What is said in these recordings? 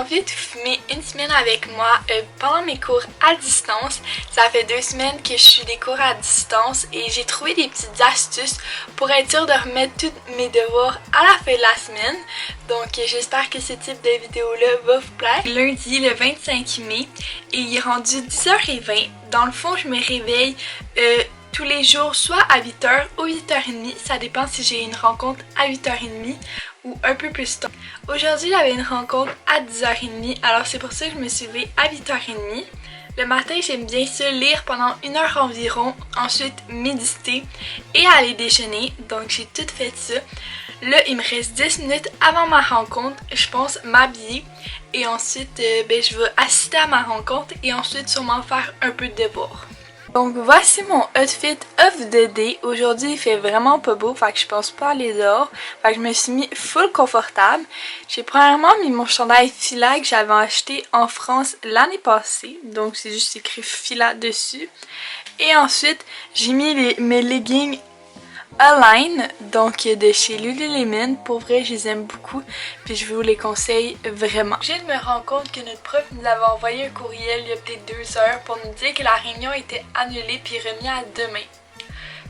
envie de fumer une semaine avec moi pendant mes cours à distance. Ça fait 2 semaines que je suis des cours à distance et j'ai trouvé des petites astuces pour être sûre de remettre tous mes devoirs à la fin de la semaine. Donc j'espère que ce type de vidéo-là va vous plaire. Lundi le 25 mai et il est rendu 10h20. Dans le fond, je me réveille tous les jours, soit à 8h ou 8h30. Ça dépend si j'ai une rencontre à 8h30 ou un peu plus tôt. Aujourd'hui, j'avais une rencontre à 10h30, alors c'est pour ça que je me suis levée à 8h30. Le matin, j'aime bien ça lire pendant 1 heure environ, ensuite méditer et aller déjeuner. Donc j'ai tout fait ça. Là, il me reste 10 minutes avant ma rencontre, je pense m'habiller et ensuite je vais assister à ma rencontre et ensuite sûrement faire un peu de devoir. Donc voici mon outfit of the day. Aujourd'hui il fait vraiment pas beau, fait que je pense pas aller dehors. Fait que je me suis mis full confortable. J'ai premièrement mis mon chandail Fila que j'avais acheté en France l'année passée. Donc c'est juste écrit Fila dessus. Et ensuite j'ai mis mes leggings Align, donc de chez Lululemon. Pour vrai, je les aime beaucoup, puis je vous les conseille vraiment. Je viens de me rendre compte que notre prof nous avait envoyé un courriel il y a peut-être 2 heures pour nous dire que la réunion était annulée puis remise à demain.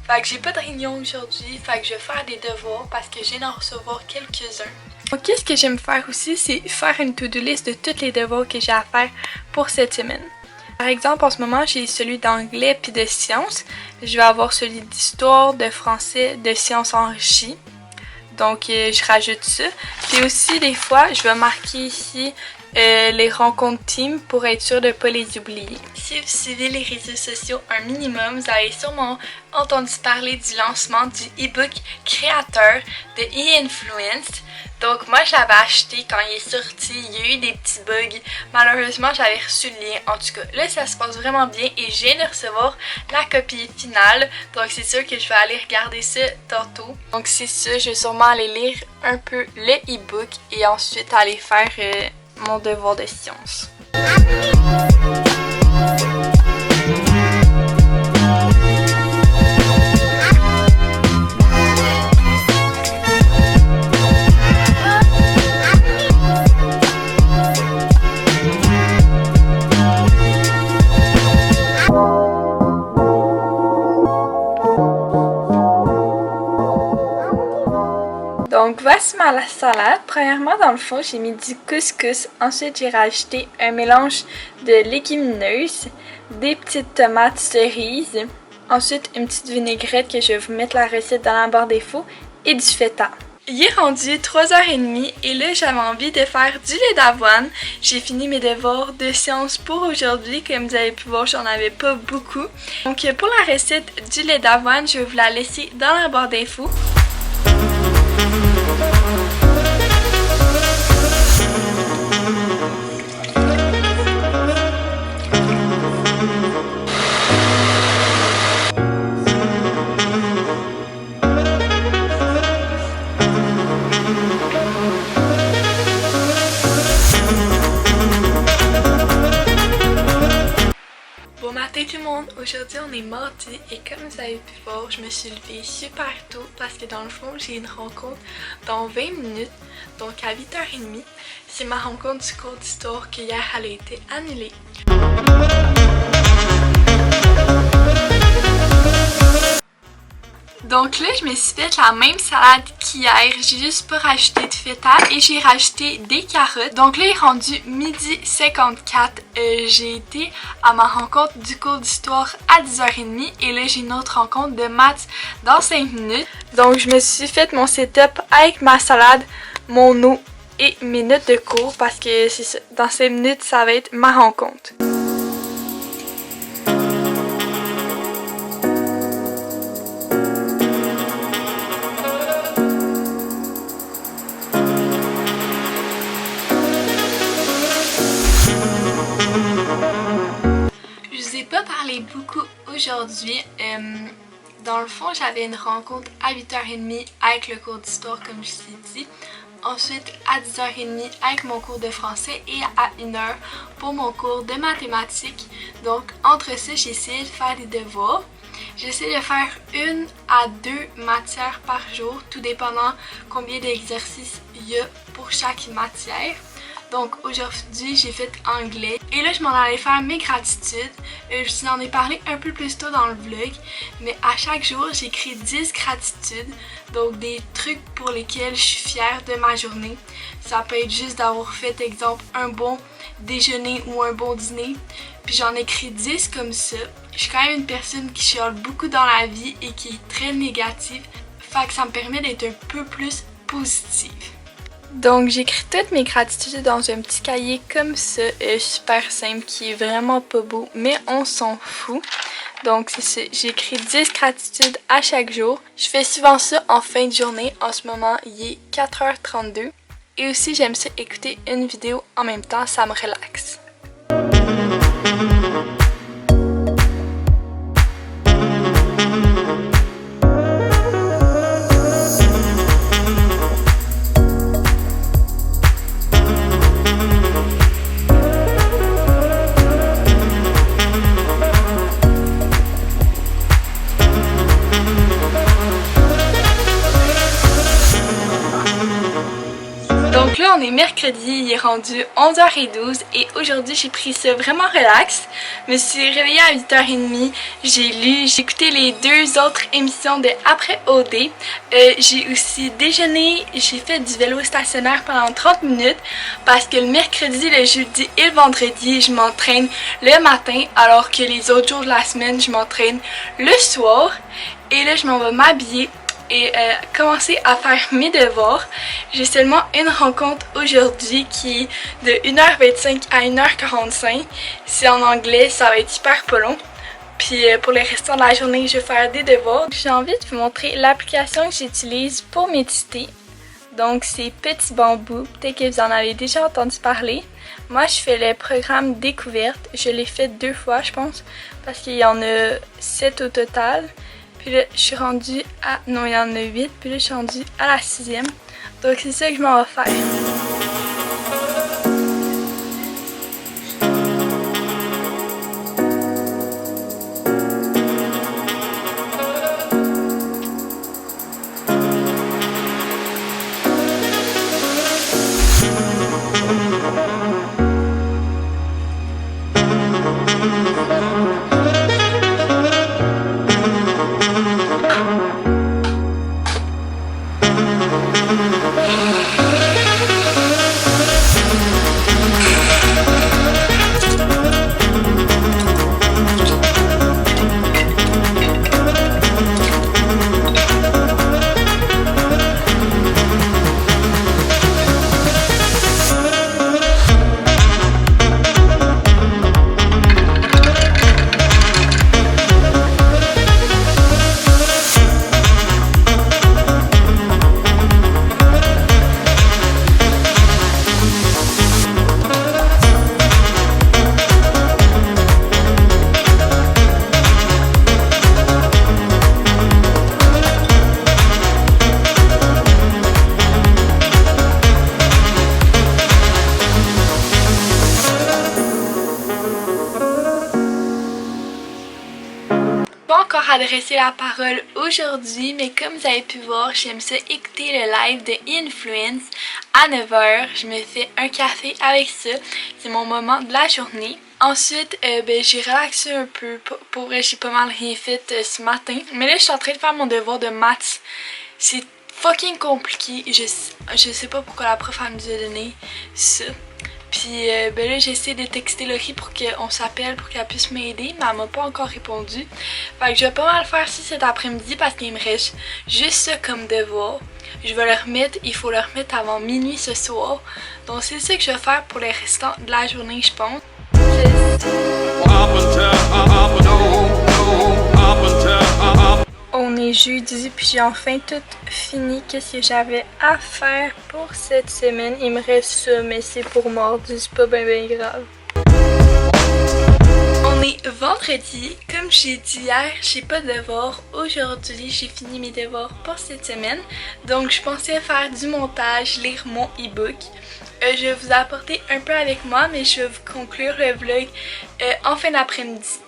Fait que j'ai pas de réunion aujourd'hui, fait que je vais faire des devoirs parce que je viens d'en recevoir quelques-uns. Donc qu'est-ce que j'aime faire aussi, c'est faire une to-do list de tous les devoirs que j'ai à faire pour cette semaine. Par exemple, en ce moment, j'ai celui d'anglais puis de sciences. Je vais avoir celui d'histoire, de français, de sciences enrichies. Donc, je rajoute ça. Puis aussi, des fois, je vais marquer ici les rencontres team pour être sûre de ne pas les oublier. Si vous suivez les réseaux sociaux un minimum, vous avez sûrement entendu parler du lancement du e-book créateur de e-Influenced. Donc moi je l'avais acheté quand il est sorti, il y a eu des petits bugs. Malheureusement j'avais reçu le lien. En tout cas là ça se passe vraiment bien et je viens de recevoir la copie finale. Donc c'est sûr que je vais aller regarder ça tantôt. Donc c'est ça, je vais sûrement aller lire un peu le e-book et ensuite aller faire mon devoir de sciences. Donc voici ma salade. Premièrement dans le fond j'ai mis du couscous, ensuite j'ai rajouté un mélange de légumineuses, des petites tomates cerises, ensuite une petite vinaigrette que je vais vous mettre la recette dans la barre d'infos et du feta. Il est rendu 3h30 et là j'avais envie de faire du lait d'avoine. J'ai fini mes devoirs de sciences pour aujourd'hui, comme vous avez pu voir j'en avais pas beaucoup. Donc pour la recette du lait d'avoine, je vais vous la laisser dans la barre d'infos. Bon matin tout le monde, aujourd'hui on est mardi et comme vous avez pu voir, je me suis levée super tôt parce que dans le fond j'ai une rencontre dans 20 minutes, donc à 8h30. C'est ma rencontre du cours d'histoire qui hier elle a été annulée. Donc là, je me suis fait la même salade qu'hier. J'ai juste pas rajouté de feta et j'ai rajouté des carottes. Donc là, il est rendu 12h54. J'ai été à ma rencontre du cours d'histoire à 10h30 et là, j'ai une autre rencontre de maths dans 5 minutes. Donc je me suis fait mon setup avec ma salade, mon eau et mes notes de cours parce que c'est ça, dans 5 minutes, ça va être ma rencontre. Beaucoup aujourd'hui. Dans le fond, j'avais une rencontre à 8h30 avec le cours d'histoire comme je vous ai dit. Ensuite, à 10h30 avec mon cours de français et à 1h pour mon cours de mathématiques. Donc, entre ça, j'ai essayé de faire des devoirs. J'essaie de faire 1 à 2 matières par jour, tout dépendant combien d'exercices il y a pour chaque matière. Donc aujourd'hui j'ai fait anglais et là je m'en allais faire mes gratitudes. Je vous en ai parlé un peu plus tôt dans le vlog, mais à chaque jour j'écris 10 gratitudes, donc des trucs pour lesquels je suis fière de ma journée. Ça peut être juste d'avoir fait, exemple, un bon déjeuner ou un bon dîner, puis j'en écris 10 comme ça. Je suis quand même une personne qui chiale beaucoup dans la vie et qui est très négative, fait que ça me permet d'être un peu plus positive. Donc j'écris toutes mes gratitudes dans un petit cahier comme ça, super simple, qui est vraiment pas beau, mais on s'en fout. Donc c'est ça, j'écris 10 gratitudes à chaque jour. Je fais souvent ça en fin de journée. En ce moment, il est 4h32. Et aussi j'aime ça écouter une vidéo en même temps, ça me relaxe. Donc là on est mercredi, il est rendu 11h12 et aujourd'hui j'ai pris ça vraiment relax. Je me suis réveillée à 8h30, j'ai lu, j'ai écouté les 2 autres émissions de Après OD. J'ai aussi déjeuné, j'ai fait du vélo stationnaire pendant 30 minutes parce que le mercredi, le jeudi et le vendredi je m'entraîne le matin alors que les autres jours de la semaine je m'entraîne le soir. Et là je m'en vais m'habiller et commencer à faire mes devoirs. J'ai seulement une rencontre aujourd'hui qui est de 1h25 à 1h45. C'est en anglais, ça va être super pas long. Puis pour le restant de la journée, je vais faire des devoirs. J'ai envie de vous montrer l'application que j'utilise pour méditer. Donc c'est Petit Bambou, peut-être que vous en avez déjà entendu parler. Moi je fais le programme découverte, je l'ai fait 2 fois je pense, parce qu'il y en a 7 au total. Puis là, je suis rendue à... Non, il y en a 8. Puis là, je suis rendue à la 6e. Donc, c'est ça que je m'en vais faire. Adresser la parole aujourd'hui, mais comme vous avez pu voir, j'aime ça écouter le live de Influence à 9h. Je me fais un café avec ça, c'est mon moment de la journée. Ensuite, j'ai relaxé un peu, pour vrai j'ai pas mal rien fait ce matin. Mais là je suis en train de faire mon devoir de maths, c'est fucking compliqué, je sais pas pourquoi la prof nous a donné ça. Puis là j'essaie de texter Laurie pour qu'on s'appelle pour qu'elle puisse m'aider, mais elle m'a pas encore répondu. Fait que je vais pas mal faire ça cet après-midi parce qu'il me reste juste ça comme devoir. Je vais le remettre, il faut le remettre avant minuit ce soir. Donc c'est ça que je vais faire pour le restant de la journée je pense. On est jeudi puis j'ai enfin tout fini qu'est-ce que j'avais à faire pour cette semaine. Il me reste ça mais c'est pour mardi, c'est pas bien grave. On est vendredi, comme j'ai dit hier, j'ai pas de devoirs. Aujourd'hui j'ai fini mes devoirs pour cette semaine. Donc je pensais faire du montage, lire mon e-book. Je vais vous apporter un peu avec moi mais je vais vous conclure le vlog en fin d'après-midi.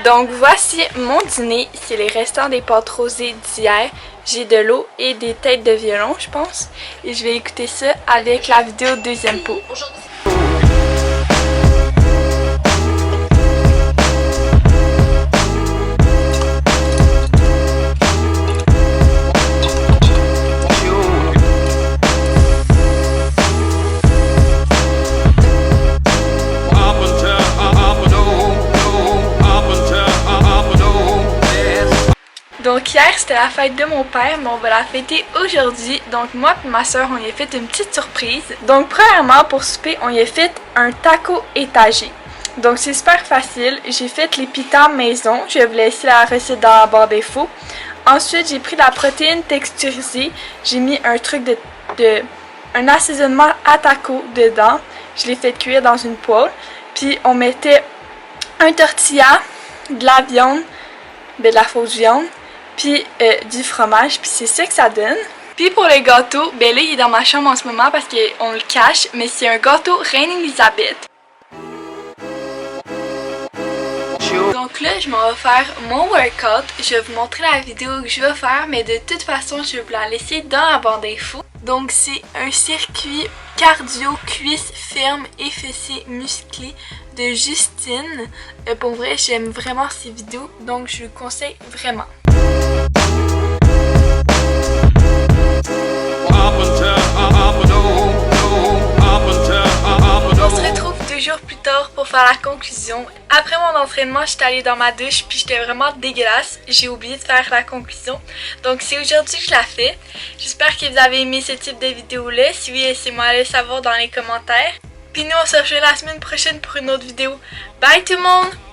Donc voici mon dîner, c'est les restants des pâtes rosées d'hier. J'ai de l'eau et des têtes de violon je pense. Et je vais écouter ça avec la vidéo deuxième pot. hier c'était la fête de mon père, mais on va la fêter aujourd'hui. Donc moi et ma soeur, on y a fait une petite surprise. Donc premièrement, pour souper, on y a fait un taco étagé. Donc c'est super facile. J'ai fait les pitas maison. Je vais vous laisser la recette dans la barre d'infos. Ensuite, j'ai pris la protéine texturisée. J'ai mis un truc un assaisonnement à taco dedans. Je l'ai fait cuire dans une poêle. Puis on mettait un tortilla, de la viande, de la fausse viande, puis du fromage, puis c'est ça que ça donne. Puis pour le gâteau, ben là il est dans ma chambre en ce moment parce qu'on le cache, mais c'est un gâteau Reine Elisabeth. Donc là, je m'en vais faire mon workout. Je vais vous montrer la vidéo que je vais faire, mais de toute façon, je vais vous la laisser dans la barre d'infos. Donc c'est un circuit cardio, cuisses fermes et fessiers musclés de Justine. Pour vrai, j'aime vraiment ces vidéos, donc je le conseille vraiment. On se retrouve 2 jours plus tard pour faire la conclusion. Après mon entraînement, j'étais allée dans ma douche puis j'étais vraiment dégueulasse. J'ai oublié de faire la conclusion. Donc c'est aujourd'hui que je la fais. J'espère que vous avez aimé ce type de vidéo-là. Si oui, laissez-moi le savoir dans les commentaires. Puis nous, on se rejoint la semaine prochaine pour une autre vidéo. Bye tout le monde!